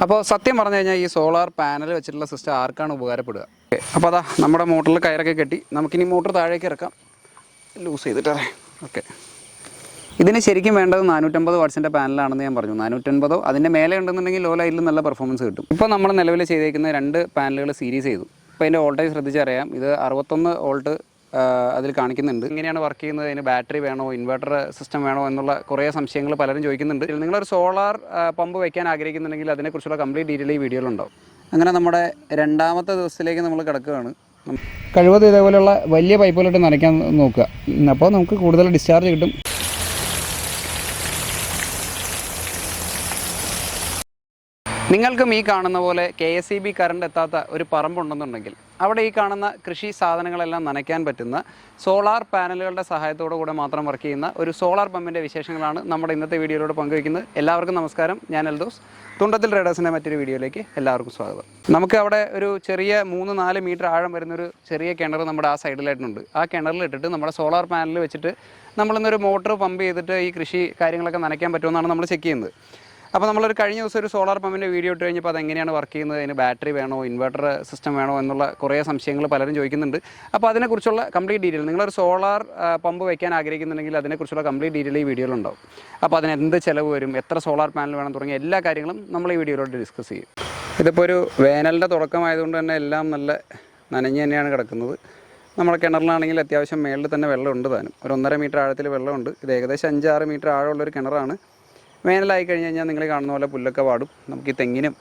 അപ്പോൾ സത്യം പറഞ്ഞു കഴിഞ്ഞാൽ ഈ സോളാർ പാനൽ വെച്ചിട്ടുള്ള സിസ്റ്റം ആർക്കാണ് ഉപകാരപ്പെടുക? അപ്പോൾ അതാ നമ്മുടെ മോട്ടറിൽ കയറൊക്കെ കെട്ടി നമുക്കിനി മോട്ടർ താഴേക്ക് ഇറക്കാം. ലൂസ് ചെയ്തിട്ടേ. ഓക്കെ, ഇതിന് ശരിക്കും വേണ്ടത് 450 വാട്ട്സിൻ്റെ പാനലാണെന്ന് ഞാൻ പറഞ്ഞു. 450 അതിൻ്റെ മേലെ ഉണ്ടെന്നുണ്ടെങ്കിൽ ലോ ലൈറ്റിൽ നല്ല പെർഫോമൻസ് കിട്ടും. ഇപ്പോൾ നമ്മൾ നിലവിൽ ചെയ്തേക്കുന്ന 2 പാനലുകൾ സീരീസ് ചെയ്തു. ഇപ്പോൾ അതിൻ്റെ വോൾട്ടേജ് ശ്രദ്ധിച്ചറിയാം. ഇത് 61 വോൾട്ട് അതിൽ കാണിക്കുന്നുണ്ട്. ഇങ്ങനെയാണ് വർക്ക് ചെയ്യുന്നത്, അതിന് ബാറ്ററി വേണോ, ഇൻവെർട്ടർ സിസ്റ്റം വേണോ എന്നുള്ള കുറേ സംശയങ്ങൾ പലരും ചോദിക്കുന്നുണ്ട്. നിങ്ങളൊരു സോളാർ പമ്പ് വയ്ക്കാൻ ആഗ്രഹിക്കുന്നുണ്ടെങ്കിൽ അതിനെക്കുറിച്ചുള്ള കംപ്ലീറ്റ് ഡീറ്റെയിൽ ഈ വീഡിയോയിലുണ്ടാവും. അങ്ങനെ നമ്മുടെ രണ്ടാമത്തെ ദിവസത്തിലേക്ക് നമ്മൾ കിടക്കുകയാണ്. കഴിവതും ഇതേപോലെയുള്ള വലിയ പൈപ്പുകളിട്ട് നനയ്ക്കാൻ നോക്കുക. അപ്പോൾ നമുക്ക് കൂടുതൽ ഡിസ്ചാർജ് കിട്ടും. നിങ്ങൾക്കും ഈ കാണുന്ന പോലെ KSEB കറണ്ട് എത്താത്ത ഒരു പറമ്പുണ്ടെന്നുണ്ടെങ്കിൽ അവിടെ ഈ കാണുന്ന കൃഷി സാധനങ്ങളെല്ലാം നനയ്ക്കാൻ പറ്റുന്ന സോളാർ പാനലുകളുടെ സഹായത്തോടു കൂടെ മാത്രം വർക്ക് ചെയ്യുന്ന ഒരു സോളാർ പമ്പിൻ്റെ വിശേഷങ്ങളാണ് നമ്മുടെ ഇന്നത്തെ വീഡിയോയിലൂടെ പങ്കുവയ്ക്കുന്നത്. എല്ലാവർക്കും നമസ്കാരം, ഞാൻ എൽദോസ്. തുണ്ടത്തിൽ ട്രേഡേഴ്സിൻ്റെ മറ്റൊരു വീഡിയോയിലേക്ക് എല്ലാവർക്കും സ്വാഗതം. നമുക്ക് അവിടെ ഒരു ചെറിയ 3-4 മീറ്റർ ആഴം വരുന്നൊരു ചെറിയ കിണർ നമ്മുടെ ആ സൈഡിലായിട്ടുണ്ട്. ആ കിണറിലിട്ടിട്ട് നമ്മുടെ സോളാർ പാനൽ വെച്ചിട്ട് നമ്മളിന്നൊരു മോട്ടർ പമ്പ് ചെയ്തിട്ട് ഈ കൃഷി കാര്യങ്ങളൊക്കെ നനയ്ക്കാൻ പറ്റുമെന്നാണ് നമ്മൾ ചെക്ക് ചെയ്യുന്നത്. അപ്പോൾ നമ്മളൊരു കഴിഞ്ഞ ദിവസം ഒരു സോളാർ പമ്പിൻ്റെ വീഡിയോ ഇട്ട് കഴിഞ്ഞപ്പോൾ അതെങ്ങനെയാണ് വർക്ക് ചെയ്യുന്നത്, അതിന് ബാറ്ററി വേണോ, ഇൻവെർട്ടർ സിസ്റ്റം വേണോ എന്നുള്ള കുറേ സംശയങ്ങൾ പലരും ചോദിക്കുന്നുണ്ട്. അപ്പോൾ അതിനെക്കുറിച്ചുള്ള കംപ്ലീറ്റ് ഡീറ്റെയിൽ, നിങ്ങളൊരു സോളാർ പമ്പ് വയ്ക്കാൻ ആഗ്രഹിക്കുന്നുണ്ടെങ്കിൽ അതിനെക്കുറിച്ചുള്ള കംപ്ലീറ്റ് ഡീറ്റെയിൽ ഈ വീഡിയോയിലുണ്ടാവും. അപ്പോൾ അതിന് എന്ത് ചിലവ് വരും, എത്ര സോളാർ പാനൽ വേണം തുടങ്ങിയ എല്ലാ കാര്യങ്ങളും നമ്മൾ ഈ വീഡിയോയിലോട്ട് ഡിസ്കസ് ചെയ്യും. ഇതിപ്പോൾ ഒരു വേനലിൻ്റെ തുടക്കമായതുകൊണ്ട് തന്നെ എല്ലാം നല്ല നനഞ്ഞ് തന്നെയാണ് കിടക്കുന്നത്. നമ്മുടെ കിണറിലാണെങ്കിൽ അത്യാവശ്യം മേളിൽ തന്നെ വെള്ളമുണ്ട് താനും. ഒരു 1.5 മീറ്റർ ആഴത്തിൽ വെള്ളമുണ്ട്. ഇത് ഏകദേശം 5-6 മീറ്റർ ആഴമുള്ളൊരു കിണറാണ്. വേനലായി കഴിഞ്ഞ് കഴിഞ്ഞാൽ നിങ്ങൾ കാണുന്ന പോലെ പുല്ലൊക്കെ പാടും. നമുക്ക് ഈ തെങ്ങിനും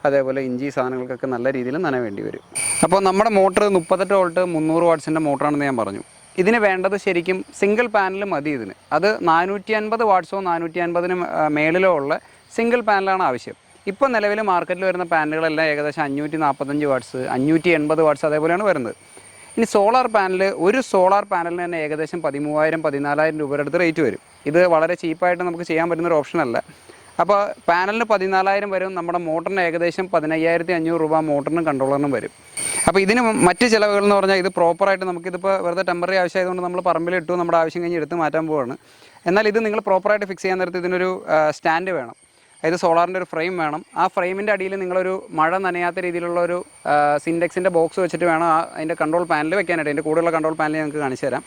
അതേപോലെ ഇഞ്ചി സാധനങ്ങൾക്കൊക്കെ നല്ല രീതിയിൽ നന വേണ്ടി വരും. അപ്പോൾ നമ്മുടെ മോട്ടർ 38 വോൾട്ട് 300 വാട്ട്സിൻ്റെ മോട്ടറാണെന്ന് ഞാൻ പറഞ്ഞു. ഇതിന് വേണ്ടത് ശരിക്കും സിംഗിൾ പാനൽ മതി. ഇതിന് അത് 450 വാട്ട്സോ 450 മേളിലോ ഉള്ള സിംഗിൾ പാനലാണ് ആവശ്യം. ഇപ്പോൾ നിലവിൽ മാർക്കറ്റിൽ വരുന്ന പാനലുകളെല്ലാം ഏകദേശം 545 വാട്ട്സ് 580 വാട്ട്സ് അതേപോലെയാണ് വരുന്നത്. ഇനി സോളാർ പാനൽ, ഒരു സോളാർ പാനലിന് തന്നെ ഏകദേശം 13,000-14,000 രൂപയുടെ അടുത്ത് റേറ്റ് വരും. ഇത് വളരെ ചീപ്പായിട്ട് നമുക്ക് ചെയ്യാൻ പറ്റുന്നൊരു ഓപ്ഷനല്ല. അപ്പോൾ പാനലിന് 14,000 വരും. നമ്മുടെ മോട്ടറിന് ഏകദേശം 15,500 രൂപ മോട്ടറിനും കൺട്രോളറിനും വരും. അപ്പോൾ ഇതിന് മറ്റ് ചിലവുകൾ എന്ന് പറഞ്ഞാൽ ഇത് പ്രോപ്പറായിട്ട് നമുക്കിതിപ്പോൾ വെറുതെ ടെമ്പററി ആവശ്യമായതുകൊണ്ട് നമ്മൾ പറമ്പിലിട്ടു, നമ്മുടെ ആവശ്യം കഴിഞ്ഞ് എടുത്ത് മാറ്റാൻ പോവുകയാണ്. എന്നാൽ ഇത് നിങ്ങൾ പ്രോപ്പറായിട്ട് ഫിക്സ് ചെയ്യാൻ നേരത്ത് ഇതിനൊരു സ്റ്റാൻഡ് വേണം. അതായത് സോളാറിൻ്റെ ഒരു ഫ്രെയിം വേണം. ആ ഫ്രെയിമിൻ്റെ അടിയിൽ നിങ്ങളൊരു മഴ നനയാത്ത രീതിയിലുള്ള ഒരു സിൻഡെക്സിൻ്റെ ബോക്സ് വെച്ചിട്ട് വേണം അതിൻ്റെ കൺട്രോൾ പാനൽ വെക്കാനായിട്ട്. അതിൻ്റെ കൂടെയുള്ള കൺട്രോൾ പാനൽ ഞങ്ങൾക്ക് കാണിച്ചു തരാം.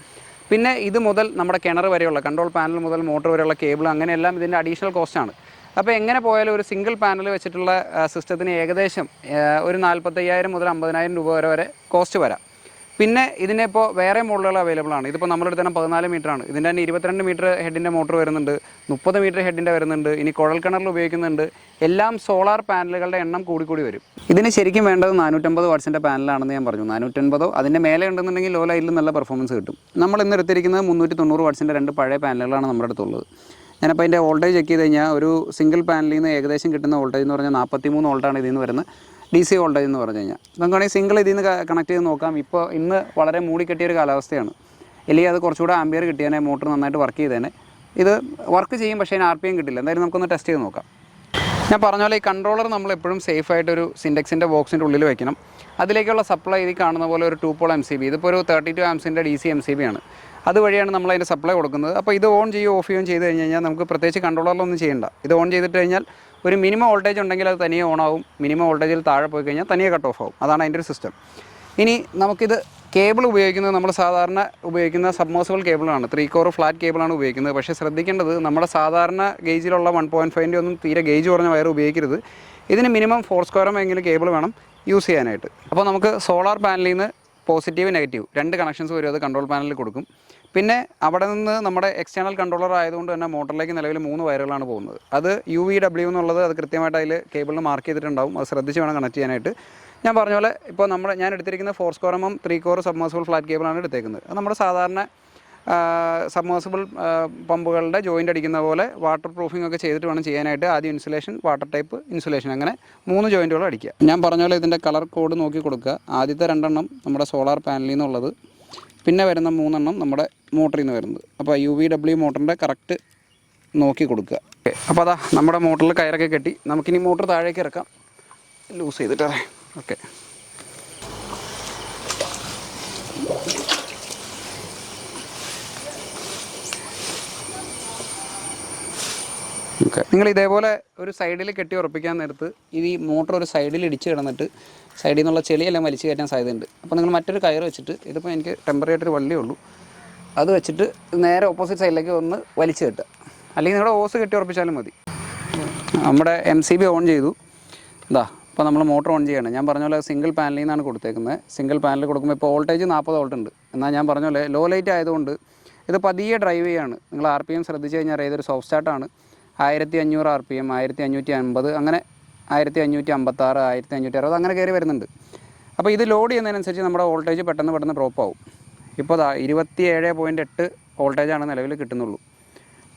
പിന്നെ ഇത് മുതൽ നമ്മുടെ കിണർ വരെയുള്ള കൺട്രോൾ പാനൽ മുതൽ മോട്ടർ വരെയുള്ള കേബിൾ അങ്ങനെയെല്ലാം ഇതിൻ്റെ അഡീഷണൽ കോസ്റ്റാണ്. അപ്പോൾ എങ്ങനെ പോയാലും ഒരു സിംഗിൾ പാനൽ വെച്ചിട്ടുള്ള സിസ്റ്റത്തിന് ഏകദേശം ഒരു 45,000 മുതൽ 50,000 രൂപ വരെ കോസ്റ്റ് വരാം. പിന്നെ ഇതിനിപ്പോൾ വേറെ മോഡലുകൾ അവൈലബിൾ ആണ്. ഇതിപ്പോൾ നമ്മുടെ അടുത്ത് തന്നെ 14 മീറ്ററാണ്. ഇതിൻ്റെ തന്നെ 22 മീറ്റർ ഹെഡിൻ്റെ മോട്ടർ വരുന്നുണ്ട്, 30 മീറ്റർ ഹെഡിൻ്റെ വരുന്നുണ്ട്, ഇനി കുഴൽ കിണറിൽ ഉപയോഗിക്കുന്നുണ്ട്. എല്ലാം സോളാർ പാനലുകളുടെ എണ്ണം കൂടി വരും. ഇതിന് ശരിക്കും വേണ്ടത് 450 വാട്ട്സിൻ്റെ പാനലാണെന്ന് ഞാൻ പറഞ്ഞു. 450 അതിൻ്റെ മേലെ ഉണ്ടെന്നുണ്ടെങ്കിൽ ലോ ലൈറ്റിൽ നല്ല പെർഫോമൻസ് കിട്ടും. നമ്മൾ ഇന്ന് എടുത്തിരിക്കുന്നത് 390 വാട്ട്സിൻ്റെ 2 പഴയ പാനലുകളാണ് നമ്മുടെ അടുത്തുള്ളത്. ഞാനപ്പോൾ അതിൻ്റെ വോൾട്ടേജ് ചെക്ക് ചെയ്ത് കഴിഞ്ഞാൽ ഒരു സിംഗിൾ പാനലിൽ നിന്ന് ഏകദേശം കിട്ടുന്ന വോൾട്ടേജ് എന്ന് പറഞ്ഞാൽ 43 വോൾട്ടാണ് ഇതിൽ നിന്ന് വരുന്നത്. DC വോൾട്ടേജ് എന്ന് പറഞ്ഞു കഴിഞ്ഞാൽ നമുക്കാണെങ്കിൽ സിംഗിൾ ഇതിൽ നിന്ന് കണക്ട് ചെയ്ത് നോക്കാം. ഇപ്പോൾ ഇന്ന് വളരെ മൂടിക്കെട്ടിയൊരു കാലാവസ്ഥയാണ്. അല്ലെങ്കിൽ അത് കുറച്ചുകൂടെ ആംബിയർ കിട്ടിയാൽ മോട്ടർ നന്നായിട്ട് വർക്ക് ചെയ്തേനെ. ഇത് വർക്ക് ചെയ്യും, പക്ഷേ അതിന് RPM കിട്ടില്ല. എന്തായാലും നമുക്കൊന്ന് ടെസ്റ്റ് ചെയ്ത് നോക്കാം. ഞാൻ പറഞ്ഞ പോലെ ഈ കൺട്രോളർ നമ്മൾ എപ്പോഴും സേഫായിട്ടൊരു സിൻഡെക്സിൻ്റെ ബോക്സിൻ്റെ ഉള്ളിൽ വയ്ക്കണം. അതിലേക്കുള്ള സപ്ലൈ ഇതിൽ കാണുന്ന പോലെ ഒരു 2 പോൾ MCB, ഇതിപ്പോൾ ഒരു 32 ആംസിൻ്റെ DC MCB ആണ്. അതുവഴിയാണ് നമ്മൾ അതിൻ്റെ സപ്ലൈ കൊടുക്കുന്നത്. അപ്പോൾ ഇത് ഓൺ ചെയ്യുകയോ ഓഫ് ചെയ്യുകയും ചെയ്ത് കഴിഞ്ഞ് കഴിഞ്ഞാൽ നമുക്ക് പ്രത്യേകിച്ച് കൺട്രോളറിലൊന്നും ചെയ്യേണ്ട. ഇത് ഓൺ ചെയ്തിട്ട് കഴിഞ്ഞാൽ ഒരു മിനിമം വോൾട്ടേജ് ഉണ്ടെങ്കിൽ അത് തനിയെ ഓണാവും. മിനിമം വോൾട്ടേജിൽ താഴെ പോയി കഴിഞ്ഞാൽ തനിയെ കട്ട് ഓഫ് ആവും. അതാണ് അതിൻ്റെ ഒരു സിസ്റ്റം. ഇനി നമുക്കിത് കേബിൾ ഉപയോഗിക്കുന്നത് നമ്മൾ സാധാരണ ഉപയോഗിക്കുന്ന സബ്മേഴ്സിബിൾ കേബിളാണ്. 3 കോർ ഫ്ലാറ്റ് കേബിളാണ് ഉപയോഗിക്കുന്നത്. പക്ഷേ ശ്രദ്ധിക്കേണ്ടത് നമ്മുടെ സാധാരണ ഗേജിലുള്ള 1.5 ഒന്നും തീരെ ഗേജ് കുറഞ്ഞ വയർ ഉപയോഗിക്കരുത്. ഇതിന് മിനിമം 4 സ്ക്വയറും എങ്കിലും കേബിൾ വേണം യൂസ് ചെയ്യാനായിട്ട്. അപ്പോൾ നമുക്ക് സോളാർ പാനലിൽ നിന്ന് പോസിറ്റീവ് നെഗറ്റീവ് 2 കണക്ഷൻസ് വരും. അത് കൺട്രോൾ പാനലിൽ കൊടുക്കും. പിന്നെ അവിടെ നിന്ന് നമ്മുടെ എക്സ്റ്റേണൽ കൺട്രോളർ ആയതുകൊണ്ട് തന്നെ മോട്ടറിലേക്ക് നിലവിൽ 3 വയറുകളാണ് പോകുന്നത്. അത് UVW എന്നുള്ളത് അത് കൃത്യമായിട്ട് അതിൽ കേബിളിൽ മാർക്ക് ചെയ്തിട്ടുണ്ടാവും. അത് ശ്രദ്ധിച്ച് വേണം കണക്ട് ചെയ്യാനായിട്ട്. ഞാൻ പറഞ്ഞ പോലെ ഇപ്പോൾ ഞാൻ എടുത്തിരിക്കുന്ന 4 സ്ക്വയറും 3 കോർ സബ്മേഴ്സിബിൾ ഫ്ലാറ്റ് കേബിളാണ് എടുത്തേക്കുന്നത്. അത് നമ്മുടെ സാധാരണ സബ്മേഴ്സിബിൾ പമ്പുകളുടെ ജോയിൻ്റ് അടിക്കുന്ന പോലെ വാട്ടർ പ്രൂഫിംഗ് ഒക്കെ ചെയ്തിട്ട് വേണം ചെയ്യാനായിട്ട്. ആദ്യം ഇൻസുലേഷൻ, വാട്ടർ ടൈപ്പ്, ഇൻസുലേഷൻ, അങ്ങനെ 3 ജോയിൻറ്റുകൾ അടിക്കുക. ഞാൻ പറഞ്ഞ പോലെ ഇതിൻ്റെ കളർ കോഡ് നോക്കി കൊടുക്കുക. ആദ്യത്തെ 2 നമ്മുടെ സോളാർ പാനലിൽ നിന്നുള്ളത്, പിന്നെ വരുന്ന 3 നമ്മുടെ മോട്ടറിൽ നിന്ന് വരുന്നത്. അപ്പോൾ UVW മോട്ടറിൻ്റെ കറക്റ്റ് നോക്കി കൊടുക്കുക. അപ്പോൾ അതാ നമ്മുടെ മോട്ടറിൽ കയറൊക്കെ കെട്ടി നമുക്കിനി മോട്ടർ താഴേക്ക് ഇറക്കാം. ലൂസ് ചെയ്തിട്ടേ. ഓക്കെ, ഓക്കെ, നിങ്ങൾ ഇതേപോലെ ഒരു സൈഡിൽ കെട്ടി ഉറപ്പിക്കാൻ നേരത്ത് ഈ മോട്ടർ ഒരു സൈഡിൽ ഇടിച്ച് കിടന്നിട്ട് സൈഡിൽ നിന്നുള്ള ചെളിയെല്ലാം വലിച്ചു കയറ്റാൻ സാധ്യതയുണ്ട്. അപ്പോൾ നിങ്ങൾ മറ്റൊരു കയറ് വെച്ചിട്ട്, ഇതിപ്പോൾ എനിക്ക് ടെമ്പററി ആയിട്ടൊരു വള്ളിയേ ഉള്ളൂ, അത് വെച്ചിട്ട് നേരെ ഓപ്പോസിറ്റ് സൈഡിലേക്ക് ഒന്ന് വലിച്ചു കെട്ടുക. അല്ലെങ്കിൽ നിങ്ങളുടെ ഓസ് കെട്ടി ഉറപ്പിച്ചാലും മതി. നമ്മുടെ MCB ഓൺ ചെയ്തു. ഇതാ ഇപ്പോൾ നമ്മൾ മോട്ടർ ഓൺ ചെയ്യണം. ഞാൻ പറഞ്ഞ പോലെ സിംഗിൾ പാനലിൽ നിന്നാണ് കൊടുത്തേക്കുന്നത്. സിംഗിൾ പാനൽ കൊടുക്കുമ്പോൾ ഇപ്പോൾ വോൾട്ടേജ് 40 വോൾട്ട് ഉണ്ട്. എന്നാൽ ഞാൻ പറഞ്ഞ പോലെ ലോ ലൈറ്റ് ആയതുകൊണ്ട് ഇത് പതിയെ ഡ്രൈവ് ചെയ്യാണ്. നിങ്ങൾ RPM ശ്രദ്ധിച്ച് കഴിഞ്ഞാൽ ഇതൊരു സോഫ്റ്റ് സ്റ്റാർട്ടാണ്. 1500 RPM, 1550, അങ്ങനെ 1556, 1560 അങ്ങനെ കയറി വരുന്നുണ്ട്. അപ്പോൾ ഇത് ലോഡ് ചെയ്യുന്നതിനനുസരിച്ച് നമ്മുടെ വോൾട്ടേജ് പെട്ടെന്ന് ഡ്രോപ്പ് ആവും. ഇപ്പോൾ 27.8 വോൾട്ടേജാണ് നിലവിൽ കിട്ടുന്നുള്ളൂ.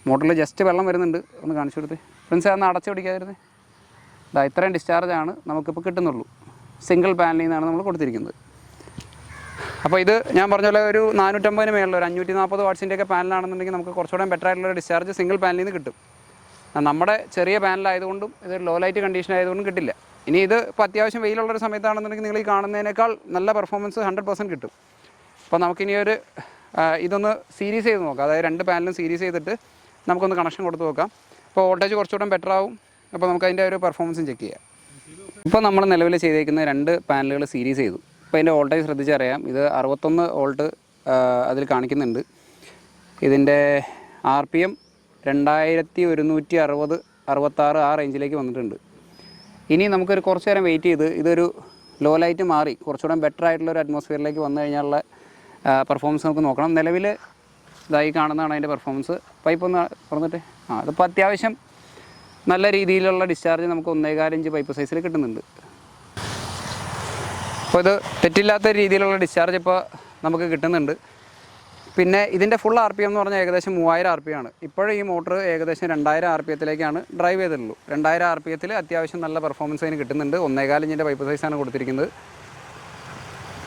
മോട്ടറിൽ ജസ്റ്റ് വെള്ളം വരുന്നുണ്ട്. ഒന്ന് കാണിച്ചു കൊടുത്തേ ഫ്രണ്ട്സ്, അതൊന്ന് അടച്ചു പിടിക്കാതിരുന്നേ. ഇത്രയും ഡിസ്ചാർജാണ് നമുക്കിപ്പോൾ കിട്ടുന്നുള്ളൂ. സിംഗിൾ പാനലിൽ നിന്നാണ് നമ്മൾ കൊടുത്തിരിക്കുന്നത്. അപ്പോൾ ഇത് ഞാൻ പറഞ്ഞ പോലെ ഒരു 450 മേളിൽ ഒരു 540 വാട്ട്സിൻ്റെയൊക്കെ പാനലാണെന്നുണ്ടെങ്കിൽ നമുക്ക് കുറച്ചുകൂടെ ബെറ്റർ ആയിട്ടുള്ള ഡിസ്ചാർജ് സിംഗിൾ പാനലിൽ നിന്ന് കിട്ടും. നമ്മുടെ ചെറിയ പാനലായതുകൊണ്ടും ഇത് ലോ ലൈറ്റ് കണ്ടീഷൻ ആയതുകൊണ്ടും കിട്ടില്ല. ഇനി ഇത് ഇപ്പോൾ അത്യാവശ്യം വെയിലുള്ളൊരു സമയത്താണെന്നുണ്ടെങ്കിൽ നിങ്ങൾ ഈ കാണുന്നതിനേക്കാൾ നല്ല പെർഫോമൻസ് 100% കിട്ടും. അപ്പോൾ നമുക്കിനി ഇതൊന്ന് സീരീസ് ചെയ്ത് നോക്കാം. അതായത് 2 പാനലും സീരീസ് ചെയ്തിട്ട് നമുക്കൊന്ന് കണക്ഷൻ കൊടുത്ത് നോക്കാം. അപ്പോൾ വോൾട്ടേജ് കുറച്ചുകൂടെ ബെറ്റർ ആവും. അപ്പോൾ നമുക്ക് അതിൻ്റെ ഒരു പെർഫോമൻസും ചെക്ക് ചെയ്യാം. ഇപ്പോൾ നമ്മൾ നിലവിൽ ചെയ്തേക്കുന്ന 2 പാനലുകൾ സീരീസ് ചെയ്തു. ഇപ്പോൾ അതിൻ്റെ വോൾട്ടേജ് ശ്രദ്ധിച്ചറിയാം. ഇത് 61 വോൾട്ട് അതിൽ കാണിക്കുന്നുണ്ട്. ഇതിൻ്റെ RPM 2160, 66 ആ റേഞ്ചിലേക്ക് വന്നിട്ടുണ്ട്. ഇനി നമുക്കൊരു കുറച്ച് നേരം വെയിറ്റ് ചെയ്ത് ഇതൊരു ലോ ലൈറ്റ് മാറി കുറച്ചുകൂടെ ബെറ്റർ ആയിട്ടുള്ളൊരു അറ്റ്മോസ്ഫിയറിലേക്ക് വന്നു കഴിഞ്ഞാലുള്ള പെർഫോമൻസ് നമുക്ക് നോക്കണം. നിലവിൽ ഇതായി കാണുന്നതാണ് അതിൻ്റെ പെർഫോമൻസ്. പൈപ്പ് ഒന്ന് തുറന്നിട്ട് അതിപ്പോൾ അത്യാവശ്യം നല്ല രീതിയിലുള്ള ഡിസ്ചാർജ് നമുക്ക് 1.25 ഇഞ്ച് പൈപ്പ് സൈസിൽ കിട്ടുന്നുണ്ട്. അപ്പോൾ ഇത് തെറ്റില്ലാത്ത രീതിയിലുള്ള ഡിസ്ചാർജ് ഇപ്പോൾ നമുക്ക് കിട്ടുന്നുണ്ട്. പിന്നെ ഇതിൻ്റെ ഫുൾ RPM എന്ന് പറഞ്ഞാൽ ഏകദേശം 3000 RPM ആണ്. ഇപ്പോഴും ഈ മോട്ടർ ഏകദേശം 2000 RPMത്തിലേക്കാണ് ഡ്രൈവ് ചെയ്തിട്ടുള്ളൂ. 2000 RPMത്തിൽ അത്യാവശ്യം നല്ല പെർഫോമൻസ് അതിന് കിട്ടുന്നുണ്ട്. 1.25 ഇഞ്ചിൻ്റെ പൈപ്പ് സൈസാണ് കൊടുത്തിരിക്കുന്നത്.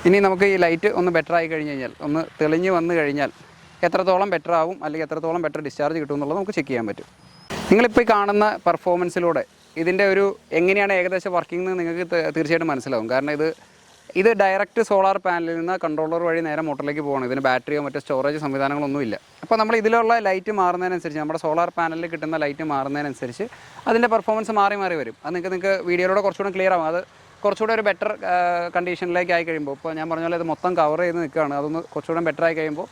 ഇനി നമുക്ക് ഈ ലൈറ്റ് ഒന്ന് ബെറ്റർ ആയി കഴിഞ്ഞ് കഴിഞ്ഞാൽ, ഒന്ന് തെളിഞ്ഞ് വന്നു കഴിഞ്ഞാൽ എത്രത്തോളം ബെറ്റർ ആവും അല്ലെങ്കിൽ എത്രത്തോളം ബെറ്റർ ഡിസ്ചാർജ് കിട്ടും എന്നുള്ളത് നമുക്ക് ചെക്ക് ചെയ്യാൻ പറ്റും. നിങ്ങളിപ്പോൾ ഈ കാണുന്ന പെർഫോമൻസിലൂടെ ഇതിൻ്റെ എങ്ങനെയാണ് ഏകദേശം വർക്കിംഗ് എന്ന് നിങ്ങൾക്ക് തീർച്ചയായിട്ടും മനസ്സിലാവും. കാരണം ഇത് ഡയറക്റ്റ് സോളാർ പാനലിൽ നിന്ന് കൺട്രോളർ വഴി നേരെ മോട്ടറിലേക്ക് പോകണം. ഇതിന് ബാറ്ററിയോ മറ്റോ സ്റ്റോറേജ് സംവിധാനങ്ങളൊന്നുമില്ല. അപ്പോൾ നമ്മൾ ഇതിലുള്ള ലൈറ്റ് മാറുന്നതിനനുസരിച്ച്, നമ്മുടെ സോളാർ പാനലിൽ കിട്ടുന്ന ലൈറ്റ് മാറുന്നതിനനുസരിച്ച് അതിൻ്റെ പെർഫോമൻസ് മാറി വരും. അത് നിങ്ങൾക്ക് വീഡിയോയിലൂടെ കുറച്ചുകൂടെ ക്ലിയർ ആവും. അത് കുറച്ചുകൂടെ ഒരു ബെറ്റർ കണ്ടീഷനിലേക്ക് ആയി കഴിയുമ്പോൾ, ഇപ്പോൾ ഞാൻ പറഞ്ഞ പോലെ ഇത് മൊത്തം കവർ ചെയ്ത് നിൽക്കുകയാണ്. അതൊന്ന് കുറച്ചുകൂടെ ബെറ്റർ ആയി കഴിയുമ്പോൾ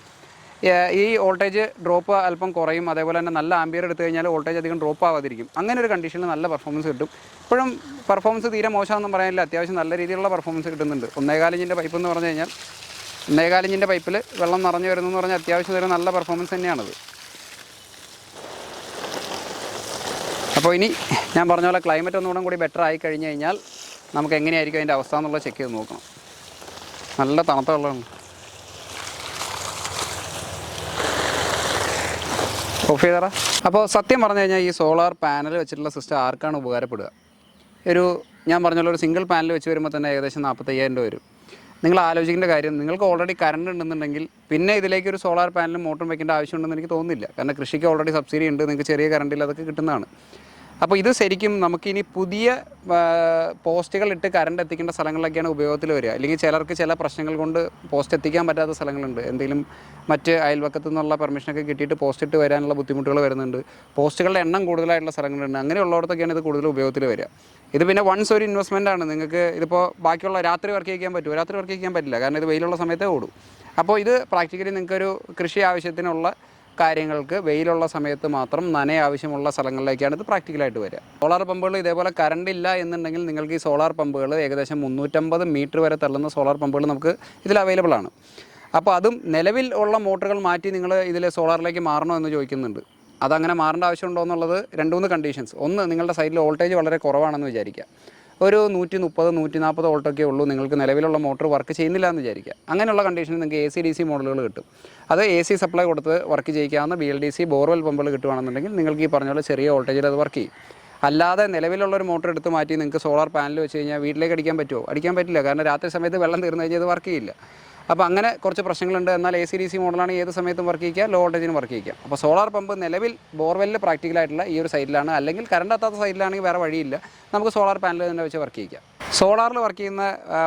ഈ വോൾട്ടേജ് ഡ്രോപ്പ് അല്പം കുറയും. അതേപോലെ തന്നെ നല്ല ആംബിയർ എടുത്തു കഴിഞ്ഞാൽ വോൾട്ടേജ് അധികം ഡ്രോപ്പ് ആവാതിരിക്കും. അങ്ങനെ ഒരു കണ്ടീഷനിൽ നല്ല പെർഫോമൻസ് കിട്ടും. ഇപ്പോഴും പെർഫോമൻസ് തീരെ മോശമാണെന്നും പറയാനില്ല. അത്യാവശ്യം നല്ല രീതിയിലുള്ള പെർഫോമൻസ് കിട്ടുന്നുണ്ട്. 1.25 ഇഞ്ചിൻ്റെ പൈപ്പ് എന്ന് പറഞ്ഞു കഴിഞ്ഞാൽ 1.25 ഇഞ്ചിൻ്റെ പൈപ്പിൽ വെള്ളം നിറഞ്ഞു വരുന്നതെന്ന് പറഞ്ഞാൽ അത്യാവശ്യം ഒരു നല്ല പെർഫോമൻസ് തന്നെയാണത്. അപ്പോൾ ഇനി ഞാൻ പറഞ്ഞ പോലെ ക്ലൈമറ്റ് ഒന്നുകൂടെ കൂടി ബെറ്റർ ആയി കഴിഞ്ഞ് കഴിഞ്ഞാൽ നമുക്ക് എങ്ങനെയായിരിക്കും അതിൻ്റെ അവസ്ഥ എന്നുള്ളത് ചെക്ക് ചെയ്ത് നോക്കണം. നല്ല തണുത്ത വെള്ളമാണ്. ഓഫ് ചെയ്തറ. അപ്പോൾ സത്യം പറഞ്ഞു കഴിഞ്ഞാൽ ഈ സോളാർ പാനൽ വെച്ചിട്ടുള്ള സിസ്റ്റം ആർക്കാണ് ഉപകാരപ്പെടുക? ഞാൻ പറഞ്ഞല്ലോ, ഒരു സിംഗിൾ പാനൽ വെച്ച് വരുമ്പോൾ തന്നെ ഏകദേശം 45,000 രൂപ വരും. നിങ്ങൾ ആലോചിക്കേണ്ട കാര്യം, നിങ്ങൾക്ക് ഓൾറെഡി കറണ്ട് ഉണ്ടെന്നുണ്ടെങ്കിൽ പിന്നെ ഇതിലേക്ക് ഒരു സോളാർ പാനലും മോട്ടറും വെക്കേണ്ട ആവശ്യമുണ്ടെന്ന് എനിക്ക് തോന്നുന്നില്ല. കാരണം കൃഷിക്ക് ഓൾറെഡി സബ്സിഡി ഉണ്ട്, നിങ്ങൾക്ക് ചെറിയ കറണ്ടിൽ അതൊക്കെ കിട്ടുന്നതാണ്. അപ്പോൾ ഇത് ശരിക്കും നമുക്കിനി പുതിയ പോസ്റ്റുകൾ ഇട്ട് കറണ്ട് എത്തിക്കേണ്ട സ്ഥലങ്ങളിലൊക്കെയാണ് ഉപയോഗത്തിൽ വരിക. അല്ലെങ്കിൽ ചിലർക്ക് ചില പ്രശ്നങ്ങൾ കൊണ്ട് പോസ്റ്റ് എത്തിക്കാൻ പറ്റാത്ത സ്ഥലങ്ങളുണ്ട്. എന്തെങ്കിലും മറ്റ് അയൽവക്കത്തു നിന്നുള്ള പെർമിഷനൊക്കെ കിട്ടിയിട്ട് പോസ്റ്റ് ഇട്ട് വരാനുള്ള ബുദ്ധിമുട്ടുകൾ വരുന്നുണ്ട്. പോസ്റ്റുകളുടെ എണ്ണം കൂടുതലായിട്ടുള്ള സ്ഥലങ്ങളുണ്ട്. അങ്ങനെയുള്ളവർക്കൊക്കെയാണ് ഇത് കൂടുതൽ ഉപയോഗത്തിൽ വരിക. ഇത് പിന്നെ വൺസ് ഒരു ഇൻവെസ്റ്റ്മെൻറ്റാണ്. നിങ്ങൾക്ക് ഇതിപ്പോൾ ബാക്കിയുള്ള രാത്രി വർക്ക് ചെയ്യാൻ പറ്റുമോ? രാത്രി വർക്ക് ചെയ്യാൻ പറ്റില്ല. കാരണം ഇത് വെയിലുള്ള സമയത്തേ ഓടും. അപ്പോൾ ഇത് പ്രാക്ടിക്കലി നിങ്ങൾക്കൊരു കൃഷി ആവശ്യത്തിനുള്ള കാര്യങ്ങൾക്ക് വെയിലുള്ള സമയത്ത് മാത്രം നനയ ആവശ്യമുള്ള സ്ഥലങ്ങളിലേക്കാണ് ഇത് പ്രാക്ടിക്കലായിട്ട് വരിക. സോളാർ പമ്പുകൾ ഇതേപോലെ കറണ്ട് ഇല്ല എന്നുണ്ടെങ്കിൽ നിങ്ങൾക്ക് ഈ സോളാർ പമ്പുകൾ ഏകദേശം 350 മീറ്റർ വരെ തള്ളുന്ന സോളാർ പമ്പുകൾ നമുക്ക് ഇതിൽ അവൈലബിൾ ആണ്. അപ്പോൾ അതും നിലവിൽ ഉള്ള മോട്ടറുകൾ മാറ്റി നിങ്ങൾ ഇതിൽ സോളാറിലേക്ക് മാറണോ എന്ന് ചോദിക്കുന്നുണ്ട്. അതങ്ങനെ മാറേണ്ട ആവശ്യമുണ്ടോ എന്നുള്ളത് 2-3 കണ്ടീഷൻസ്. ഒന്ന്, നിങ്ങളുടെ സൈഡിൽ വോൾട്ടേജ് വളരെ കുറവാണെന്ന് വിചാരിക്കുക. ഒരു 130-140 വോൾട്ടൊക്കെ ഉള്ളൂ, നിങ്ങൾക്ക് നിലവിലുള്ള മോട്ടർ വർക്ക് ചെയ്യുന്നില്ല എന്ന് വിചാരിക്കുക. അങ്ങനെയുള്ള കണ്ടീഷനിൽ നിങ്ങൾക്ക് AC/DC മോഡലുകൾ കിട്ടും. അത് AC സപ്ലൈ കൊടുത്ത് വർക്ക് ചെയ്യിക്കാവുന്ന BLDC ബോർവെൽ പമ്പുകൾ കിട്ടുകയാണെന്നുണ്ടെങ്കിൽ നിങ്ങൾക്ക് ഈ പറഞ്ഞ പോലെ ചെറിയ വോൾട്ടേജിൽ അത് വർക്ക് ചെയ്യും. അല്ലാതെ നിലവിലുള്ളൊരു മോട്ടർ എടുത്ത് മാറ്റി നിങ്ങൾക്ക് സോളാർ പാനൽ വെച്ച് കഴിഞ്ഞാൽ വീട്ടിലേക്ക് അടിക്കാൻ പറ്റുമോ? അടിക്കാൻ പറ്റില്ല. കാരണം രാത്രി സമയത്ത് വെള്ളം തീർന്നു കഴിഞ്ഞാൽ ഇത് വർക്ക് ചെയ്യില്ല. അപ്പോൾ അങ്ങനെ കുറച്ച് പ്രശ്നങ്ങളുണ്ട്. എന്നാൽ AC/DC മോഡലാണ് ഏത് സമയത്തും വർക്ക് ചെയ്യിക്കുക, ലോ വോൾട്ടേജിന് വർക്ക് ചെയ്യിക്കുക. അപ്പോൾ സോളാർ പമ്പ് നിലവിൽ ബോർവെല്ലിൽ പ്രാക്ടിക്കലായിട്ടുള്ള ഈ ഒരു സൈഡിലാണ്. അല്ലെങ്കിൽ കറണ്ട് എത്താത്ത സൈഡിലാണെങ്കിൽ വേറെ വഴിയില്ല, നമുക്ക് സോളാർ പാനൽ തന്നെ വെച്ച് വർക്ക് ചെയ്യിക്കാം. സോളാറിൽ വർക്ക് ചെയ്യുന്ന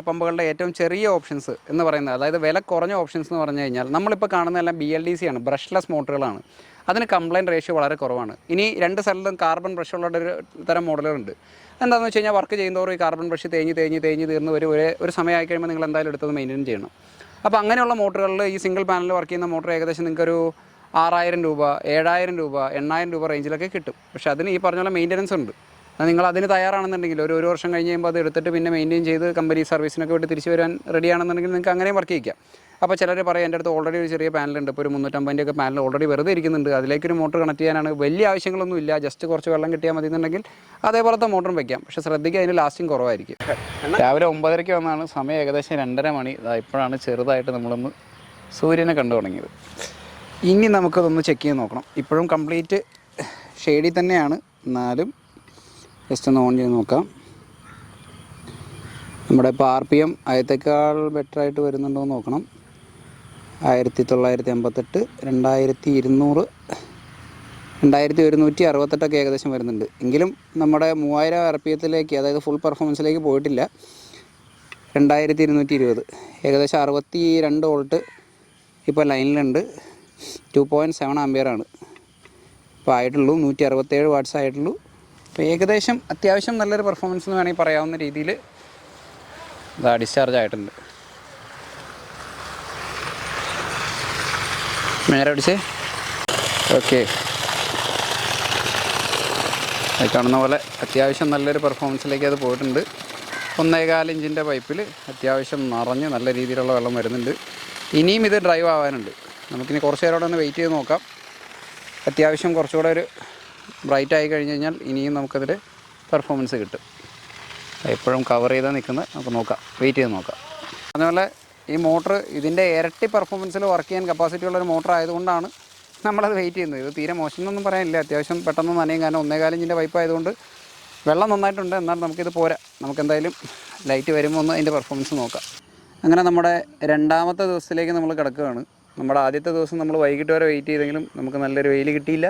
പമ്പുകളുടെ ഏറ്റവും ചെറിയ ഓപ്ഷൻസ് എന്ന് പറയുന്നത്, അതായത് വില കുറഞ്ഞ ഓപ്ഷൻസ് എന്ന് പറഞ്ഞു കഴിഞ്ഞാൽ നമ്മളിപ്പോൾ കാണുന്നതെല്ലാം BLDC ആണ്, ബ്രഷ്ലെസ് മോട്ടറുകളാണ്. അതിന് കംപ്ലയിൻറ്റ് റേഷ്യോ വളരെ കുറവാണ്. ഇനി രണ്ട് സ്ഥലത്തും കാർബൺ ബ്രഷുള്ള ഒരു തരം മോഡലുകളുണ്ട്. എന്താണെന്ന് വെച്ച് കഴിഞ്ഞാൽ വർക്ക് ചെയ്യുന്നതോറും ഈ കാർബൺ ബ്രഷ് തേഞ്ഞ് തീർന്ന് ഒരു സമയമായി കഴിയുമ്പോൾ നിങ്ങൾ എന്തായാലും എടുത്തത് മെയിൻറ്റെയിൻ ചെയ്യണം. അപ്പോൾ അങ്ങനെയുള്ള മോട്ടറുകളിൽ ഈ സിംഗിൾ പാനൽ വർക്ക് ചെയ്യുന്ന മോട്ടർ ഏകദേശം നിങ്ങൾക്കൊരു 6000 രൂപ, 7000 രൂപ, 8000 രൂപ റേഞ്ചിലൊക്കെ കിട്ടും. പക്ഷേ അതിന് ഈ പറഞ്ഞ പോലെ മെയിൻ്റനൻസ് ഉണ്ട്. നിങ്ങൾ അതിന് തയ്യാറാണെന്നുണ്ടെങ്കിൽ ഒരു വർഷം കഴിഞ്ഞ് കഴിയുമ്പോൾ അത് എടുത്തിട്ട് പിന്നെ മെയിൻറ്റെയിൻ ചെയ്ത് കമ്പനി സർവീസിനൊക്കെ വേണ്ടി തിരിച്ച് വരാൻ റെഡിയാണെന്നുണ്ടെങ്കിൽ നിങ്ങൾക്ക് അങ്ങനെയും വർക്ക് ചെയ്യിക്കാം. അപ്പോൾ ചിലർ പറയും എൻ്റെ അടുത്ത് ഓൾറെഡി ഒരു ചെറിയ പാനലുണ്ട്, ഇപ്പോൾ ഒരു 350 ഒക്കെ പാനൽ ഓൾറെഡി വെറുതെ ഇരിക്കുന്നുണ്ട്, അതിലേക്കൊരു മോട്ടർ കണക്ട് ചെയ്യാനാണ്, വലിയ ആവശ്യങ്ങളൊന്നും ഇല്ല, ജസ്റ്റ് കുറച്ച് വെള്ളം കിട്ടിയാൽ മതി എന്നുണ്ടെങ്കിൽ അതേപോലത്തെ മോട്ടറും വയ്ക്കാം. പക്ഷേ ശ്രദ്ധിക്കുക, അതിന് ലാസ്റ്റിംഗ് കുറവായിരിക്കും. രാവിലെ 9:30 വന്നാണ്, സമയം ഏകദേശം 2:30 മണി. ഇപ്പോഴാണ് ചെറുതായിട്ട് നമ്മളൊന്ന് സൂര്യനെ കണ്ടു തുടങ്ങിയത്. ഇനി നമുക്കതൊന്ന് ചെക്ക് ചെയ്ത് നോക്കണം. ഇപ്പോഴും കംപ്ലീറ്റ് ഷെയ്ഡിൽ തന്നെയാണ്, എന്നാലും ജസ്റ്റ് ഒന്ന് ഓൺ ചെയ്ത് നോക്കാം. നമ്മുടെ ഇപ്പോൾ RPM ആദ്യത്തേക്കാൾ ബെറ്ററായിട്ട് വരുന്നുണ്ടോ എന്ന് നോക്കണം. 1988, 2200, 2168 ഏകദേശം വരുന്നുണ്ട്. എങ്കിലും നമ്മുടെ 3000 RPM അതായത് ഫുൾ പെർഫോമൻസിലേക്ക് പോയിട്ടില്ല. 2220 ഏകദേശം 62 വോൾട്ട് ഇപ്പോൾ ലൈനിലുണ്ട്. 2.7 ആംപിയറാണ് ഇപ്പോൾ ആയിട്ടുള്ളൂ. 167 വാട്ട്സ് ആയിട്ടുള്ളൂ. അപ്പോൾ ഏകദേശം അത്യാവശ്യം നല്ലൊരു പെർഫോമൻസ് എന്ന് വേണമെങ്കിൽ പറയാവുന്ന രീതിയിൽ ഡിസ്ചാർജ് ആയിട്ടുണ്ട്. നേരെ അടിച്ചേ. ഓക്കെ, അത് കാണുന്ന പോലെ അത്യാവശ്യം നല്ലൊരു പെർഫോമൻസിലേക്ക് അത് പോയിട്ടുണ്ട്. 1.25 ഇഞ്ചിൻ്റെ പൈപ്പിൽ അത്യാവശ്യം നിറഞ്ഞ് നല്ല രീതിയിലുള്ള വെള്ളം വരുന്നുണ്ട്. ഇനിയും ഇത് ഡ്രൈവ് ആവാനുണ്ട്. നമുക്കിനി കുറച്ച് നേരം ഒന്ന് വെയിറ്റ് ചെയ്ത് നോക്കാം. അത്യാവശ്യം കുറച്ചുകൂടെ ഒരു ബ്രൈറ്റ് ആയി കഴിഞ്ഞ് കഴിഞ്ഞാൽ ഇനിയും നമുക്കതിൽ പെർഫോമൻസ് കിട്ടും. എപ്പോഴും കവർ ചെയ്താൽ നിൽക്കുന്നത് നമുക്ക് നോക്കാം, വെയിറ്റ് ചെയ്ത് നോക്കാം. അതുപോലെ ഈ മോട്ടർ ഇതിൻ്റെ ഇരട്ടി പെർഫോമൻസിൽ വർക്ക് ചെയ്യാൻ കപ്പാസിറ്റി ഉള്ളൊരു മോട്ടർ ആയതുകൊണ്ടാണ് നമ്മളത് വെയിറ്റ് ചെയ്യുന്നത്. ഇത് തീരെ മോശം എന്നൊന്നും പറയാനില്ല, അത്യാവശ്യം പെട്ടെന്ന് നനയും. കാരണം 1.25 ഇഞ്ചിൻ്റെ പൈപ്പ് ആയതുകൊണ്ട് വെള്ളം നന്നായിട്ടുണ്ട്. എന്നാൽ നമുക്കിത് പോരാ, നമുക്കെന്തായാലും ലൈറ്റ് വരുമ്പോൾ ഒന്ന് അതിൻ്റെ പെർഫോമൻസ് നോക്കാം. അങ്ങനെ നമ്മുടെ രണ്ടാമത്തെ ദിവസത്തിലേക്ക് നമ്മൾ കിടക്കുകയാണ്. നമ്മുടെ ആദ്യത്തെ ദിവസം നമ്മൾ വൈകിട്ട് വരെ വെയിറ്റ് ചെയ്തെങ്കിലും നമുക്ക് നല്ലൊരു വെയിൽ കിട്ടിയില്ല.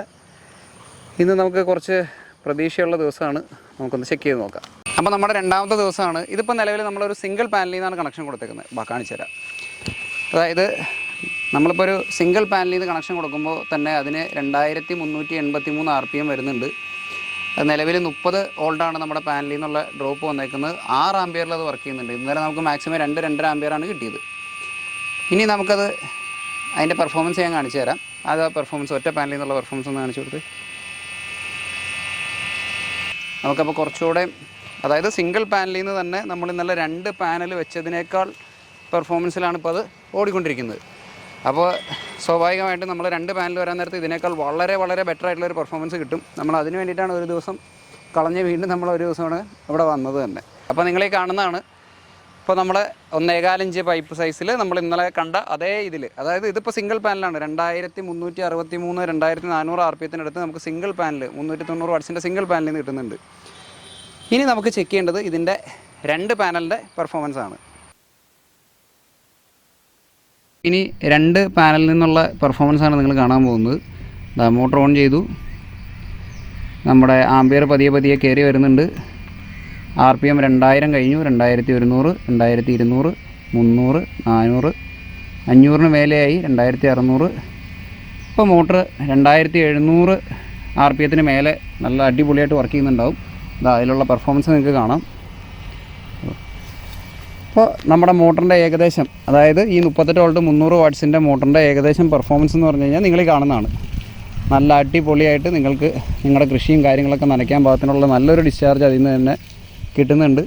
ഇന്ന് നമുക്ക് കുറച്ച് പ്രതീക്ഷയുള്ള ദിവസമാണ്. നമുക്കൊന്ന് ചെക്ക് ചെയ്ത് നോക്കാം. അപ്പോൾ നമ്മുടെ രണ്ടാമത്തെ ദിവസമാണ്. ഇതിപ്പോൾ നിലവിൽ നമ്മളൊരു സിംഗിൾ പാനലിൽ നിന്നാണ് കണക്ഷൻ കൊടുത്തേക്കുന്നത്. കാണിച്ചു തരാം. അതായത് നമ്മളിപ്പോൾ ഒരു സിംഗിൾ പാനലിൽ നിന്ന് കണക്ഷൻ കൊടുക്കുമ്പോൾ തന്നെ അതിന് 2383 RPM വരുന്നുണ്ട്. നിലവിൽ 30 വോൾട്ടാണ് നമ്മുടെ പാനലിൽ നിന്നുള്ള ഡ്രോപ്പ് വന്നേക്കുന്നത്. 6 ആംപിയറിൽ അത് വർക്ക് ചെയ്യുന്നുണ്ട്. ഇന്നലെ നമുക്ക് മാക്സിമം 2-2.5 ആംപിയറാണ് കിട്ടിയത്. ഇനി നമുക്കത് അതിൻ്റെ പെർഫോമൻസ് ഞാൻ കാണിച്ചു തരാം. അത് പെർഫോമൻസ് ഒറ്റ പാനലിൽ നിന്നുള്ള പെർഫോമൻസ് ഒന്ന് കാണിച്ചു കൊടുത്ത് നമുക്കപ്പോൾ കുറച്ചുകൂടെ, അതായത് സിംഗിൾ പാനലിൽ നിന്ന് തന്നെ നമ്മൾ ഇന്നലെ 2 പാനൽ വെച്ചതിനേക്കാൾ പെർഫോമൻസിലാണ് ഇപ്പോൾ അത് ഓടിക്കൊണ്ടിരിക്കുന്നത്. അപ്പോൾ സ്വാഭാവികമായിട്ടും നമ്മൾ 2 പാനൽ വരാൻ നേരത്ത് ഇതിനേക്കാൾ വളരെ വളരെ ബെറ്റർ ആയിട്ടുള്ളൊരു പെർഫോമൻസ് കിട്ടും. നമ്മൾ അതിന് വേണ്ടിയിട്ടാണ് ഒരു ദിവസം കളഞ്ഞ് വീണ്ടും നമ്മൾ ഒരു ദിവസമാണ് ഇവിടെ വന്നത് തന്നെ. അപ്പോൾ നിങ്ങളീ കാണുന്നതാണ് ഇപ്പോൾ നമ്മൾ 1.25 ഇഞ്ച് പൈപ്പ് സൈസിൽ നമ്മൾ ഇന്നലെ കണ്ട അതേ ഇതിൽ, അതായത് ഇതിപ്പോൾ സിംഗിൾ പാനലാണ്. 2363, 2400 RPMത്തിനടുത്ത് നമുക്ക് സിംഗിൾ പാനൽ 390 വാട്ട്സിൻ്റെ സിംഗിൾ പാനലിൽ നിന്ന് കിട്ടുന്നുണ്ട്. ഇനി നമുക്ക് ചെക്ക് ചെയ്യേണ്ടത് ഇതിൻ്റെ 2 പാനലിൻ്റെ പെർഫോമൻസ് ആണ്. ഇനി 2 പാനലിൽ നിന്നുള്ള പെർഫോമൻസ് ആണ് നിങ്ങൾ കാണാൻ പോകുന്നത്. മോട്ടർ ഓൺ ചെയ്തു. നമ്മുടെ ആംപിയർ പതിയെ കയറി വരുന്നുണ്ട്. RPM 2000 കഴിഞ്ഞു. 2100, 2200, 300, 400, 500 മേലെയായി. 2600. ഇപ്പോൾ മോട്ടർ 2700 RPMത്തിന് മേലെ നല്ല അടിപൊളിയായിട്ട് വർക്ക് ചെയ്യുന്നുണ്ടാവും. അതിലുള്ള പെർഫോമൻസ് നിങ്ങൾക്ക് കാണാം. അപ്പോൾ നമ്മുടെ മോട്ടറിൻ്റെ ഏകദേശം, അതായത് ഈ 38 വോൾട്ട് 300 വാട്ട്സിൻ്റെ മോട്ടറിൻ്റെ ഏകദേശം പെർഫോമൻസ് എന്ന് പറഞ്ഞു കഴിഞ്ഞാൽ നിങ്ങൾ കാണുന്നതാണ്. നല്ല അടിപൊളിയായിട്ട് നിങ്ങൾക്ക് നിങ്ങളുടെ കൃഷിയും കാര്യങ്ങളൊക്കെ നനയ്ക്കാൻ പാകത്തിനുള്ള നല്ലൊരു ഡിസ്ചാർജ് അതിൽ നിന്ന് തന്നെ കിട്ടുന്നുണ്ട്.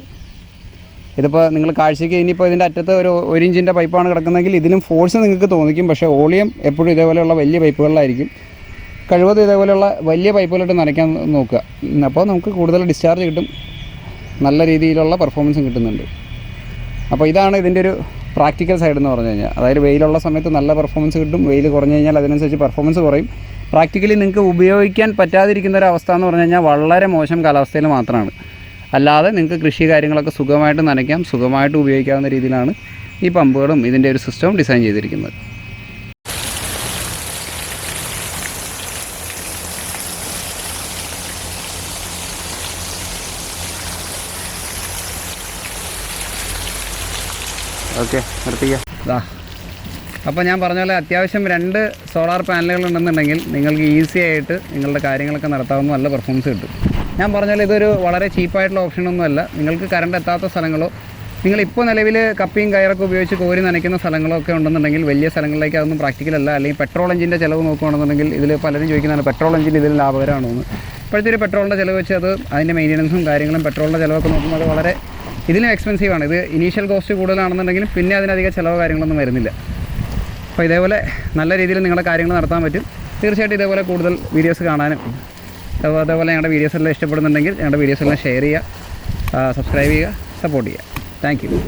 ഇതിപ്പോൾ നിങ്ങൾ കാഴ്ചയ്ക്ക് ഇനിയിപ്പോൾ ഇതിൻ്റെ അറ്റത്ത് ഒരു 1 ഇഞ്ചിൻ്റെ പൈപ്പാണ് കിടക്കുന്നതെങ്കിൽ ഇതിലും ഫോഴ്സ് നിങ്ങൾക്ക് തോന്നിക്കും. പക്ഷേ വോളിയം എപ്പോഴും ഇതേപോലെയുള്ള വലിയ പൈപ്പുകളിലായിരിക്കും. കഴിവതും ഇതേപോലെയുള്ള വലിയ പൈപ്പുകളിട്ട് നനയ്ക്കാൻ നോക്കുക. അപ്പോൾ നമുക്ക് കൂടുതൽ ഡിസ്ചാർജ് കിട്ടും, നല്ല രീതിയിലുള്ള പെർഫോമൻസും കിട്ടുന്നുണ്ട്. അപ്പോൾ ഇതാണ് ഇതിൻ്റെ ഒരു പ്രാക്ടിക്കൽ സൈഡ് എന്ന് പറഞ്ഞു കഴിഞ്ഞാൽ. അതായത് വെയിലുള്ള സമയത്ത് നല്ല പെർഫോമൻസ് കിട്ടും, വെയിൽ കുറഞ്ഞു കഴിഞ്ഞാൽ അതിനനുസരിച്ച് പെർഫോമൻസ് കുറയും. പ്രാക്ടിക്കലി നിങ്ങൾക്ക് ഉപയോഗിക്കാൻ പറ്റാതിരിക്കുന്ന ഒരു അവസ്ഥ എന്ന് പറഞ്ഞു കഴിഞ്ഞാൽ വളരെ മോശം കാലാവസ്ഥയിൽ മാത്രമാണ്. അല്ലാതെ നിങ്ങൾക്ക് കൃഷി കാര്യങ്ങളൊക്കെ സുഖമായിട്ട് നനയ്ക്കാം, സുഖമായിട്ട് ഉപയോഗിക്കാവുന്ന രീതിയിലാണ് ഈ പമ്പുകളും ഇതിൻ്റെ ഒരു സിസ്റ്റവും ഡിസൈൻ ചെയ്തിരിക്കുന്നത്. ഓക്കെ, നിർത്തിക്കുക. അപ്പോൾ ഞാൻ പറഞ്ഞ പോലെ അത്യാവശ്യം 2 സോളാർ പാനലുകൾ ഉണ്ടെന്നുണ്ടെങ്കിൽ നിങ്ങൾക്ക് ഈസി ആയിട്ട് നിങ്ങളുടെ കാര്യങ്ങളൊക്കെ നടത്താവുന്ന നല്ല പെർഫോമൻസ് കിട്ടും. ഞാൻ പറഞ്ഞാൽ ഇതൊരു വളരെ ചീപ്പായിട്ടുള്ള ഓപ്ഷനൊന്നുമല്ല. നിങ്ങൾക്ക് കറണ്ട് എത്താത്ത സ്ഥലങ്ങളോ നിങ്ങളിപ്പോൾ നിലവിൽ കപ്പിയും കയറൊക്കെ ഉപയോഗിച്ച് കോരി നനയ്ക്കുന്ന സ്ഥലങ്ങളൊക്കെ ഉണ്ടെന്നുണ്ടെങ്കിൽ വലിയ സ്ഥലങ്ങളിലേക്ക് അതൊന്നും പ്രാക്ടിക്കലല്ല. അല്ലെങ്കിൽ പെട്രോൾ എഞ്ചിൻ്റെ ചിലവ് നോക്കുകയാണെന്നുണ്ടെങ്കിൽ ഇതിൽ പലരും ചോദിക്കുന്നതാണ് പെട്രോൾ എഞ്ചിൻ ഇതിൽ ലാഭകരമാണോ എന്ന്. ഇപ്പോഴത്തെ ഒരു പെട്രോളിൻ്റെ ചിലവ് വെച്ച് അത് അതിൻ്റെ മെയിൻ്റനൻസും കാര്യങ്ങളും പെട്രോളിൻ്റെ ചിലവൊക്കെ നോക്കുമ്പോൾ അത് വളരെ ഇതിലും എക്സ്പെൻസീവാണ്. ഇത് ഇനീഷ്യൽ കോസ്റ്റ് കൂടുതലാണെന്നുണ്ടെങ്കിലും പിന്നെ അതിനധികം ചിലവ് കാര്യങ്ങളൊന്നും വരുന്നില്ല. അപ്പോൾ ഇതേപോലെ നല്ല രീതിയിൽ നിങ്ങളുടെ കാര്യങ്ങൾ നടത്താൻ പറ്റും. തീർച്ചയായിട്ടും ഇതേപോലെ കൂടുതൽ വീഡിയോസ് കാണാനും അതേപോലെ ഞങ്ങളുടെ വീഡിയോസ് എല്ലാം ഇഷ്ടപ്പെടുന്നുണ്ടെങ്കിൽ ഞങ്ങളുടെ വീഡിയോസ് എല്ലാം ഷെയർ ചെയ്യുക, സബ്സ്ക്രൈബ് ചെയ്യുക, സപ്പോർട്ട് ചെയ്യുക. Thank you.